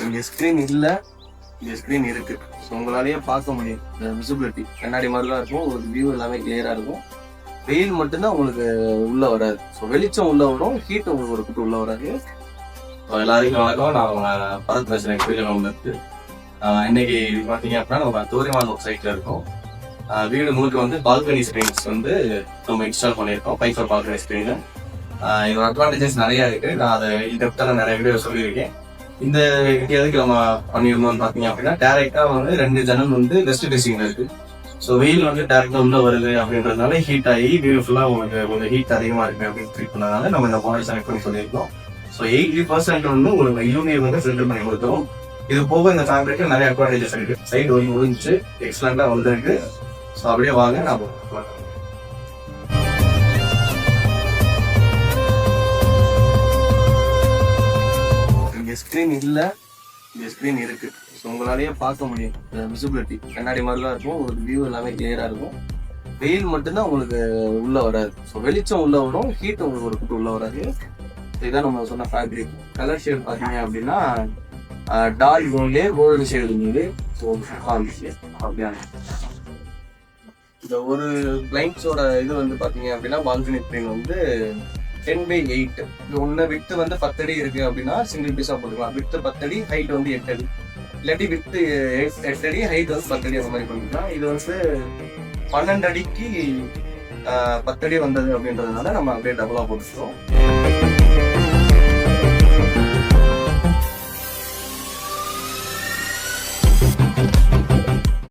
இங்கே ஸ்க்ரீன் இல்லை, இங்கே ஸ்க்ரீன் இருக்குது. ஸோ உங்களாலேயே பார்க்க முடியும் இந்த விசிபிலிட்டி. கண்ணாடி மாதிரி தான் இருக்கும், உங்களுக்கு வியூ எல்லாமே கிளியராக இருக்கும். வெயில் மட்டும்தான் உங்களுக்கு உள்ளே வராது. ஸோ வெளிச்சம் உள்ளே வரும், ஹீட் உங்களுக்கு ஒரு குட்டு உள்ளே வராது. ஸோ எல்லாருக்கும் வணக்கம். நான் பரத் பேசுகிறேன். இருக்கு இன்னைக்கு பார்த்தீங்க அப்படின்னா நம்ம தோரிமான் ஒரு சைட்டில் இருக்கோம். வீடு முழுக்க வந்து பால்கனி ஸ்க்ரீன்ஸ் வந்து நம்ம இன்ஸ்டால் பண்ணியிருக்கோம். Fibre balcony screen. இதோட அட்வான்டேஜஸ் நிறையா இருக்குது. நான் அதை டெப்த்தாக நிறைய வீடியோ சொல்லியிருக்கேன். இந்த எதுக்கு நம்ம பண்ணியிருந்தோம்னு பார்த்தீங்க அப்படின்னா, டேரெக்டாக வந்து 2 ஜன்னல் வந்து வெஸ்ட் ஃபேசிங்கில் இருக்குது. ஸோ வெயில் வந்து டேரெக்டாக உள்ளே வருது அப்படின்றதுனால ஹீட் ஆகி வீடு ஃபுல்லாக உங்களுக்கு கொஞ்சம் ஹீட் அதிகமாக இருக்குது அப்படின்னு ட்ரீட் பண்ணதுனால நம்ம இந்த மாடல் செலக்ட் பண்ணி சொல்லியிருக்கோம். ஸோ 80% வந்து உங்களுக்கு யூனியன் வந்து ஃபில்டர் பண்ணி கொடுத்துரும். இது போக இந்த ஃபேப்ரிக்கு நிறைய அட்வான்டேஜஸ் இருக்குது. சைடு வந்து முடிஞ்சு எக்ஸலண்ட்டாக வந்துருக்கு. ஸோ அப்படியே வாங்க நான் இங்கே ஸ்க்ரீன் இல்லை, இங்கே ஸ்க்ரீன் இருக்குது. ஸோ உங்களாலேயே பார்க்க முடியும் இந்த விசிபிலிட்டி. கண்ணாடி மாதிரி தான் இருக்கும், ஒரு வியூ எல்லாமே கிளியராக இருக்கும். வெயில் மட்டும்தான் உங்களுக்கு உள்ளே வராது. ஸோ வெளிச்சம் உள்ளே வரும், ஹீட் உங்களுக்கு ஒரு குட்டு உள்ளே வராது. இதுதான் நம்ம சொன்ன ஃபேப்ரிக். கலர் ஷேட் பார்த்தீங்க அப்படின்னா டார்க் கோல்டு ஷேடு இருந்தது. ஸோ அப்படியான இந்த ஒரு கிளைண்ட்ஸோட இது வந்து பார்த்தீங்க அப்படின்னா பால்கனி ஸ்க்ரீன் வந்து 10x8. இது ஒன்று விட்டு வந்து 10 அடி இருக்கு அப்படின்னா சிங்கிள் பீஸாக போட்டுக்கலாம். விட்டு 10 அடி, ஹைட் வந்து 8 அடி. இல்லாட்டி விட்டு 8 அடி, ஹைட் வந்து 10 அடி அந்த மாதிரி பண்ணிக்கலாம். இது வந்து 12 அடிக்கு 10 அடி வந்தது அப்படின்றதுனால நம்ம அப்படியே டபுளாக போட்டுக்கிறோம்.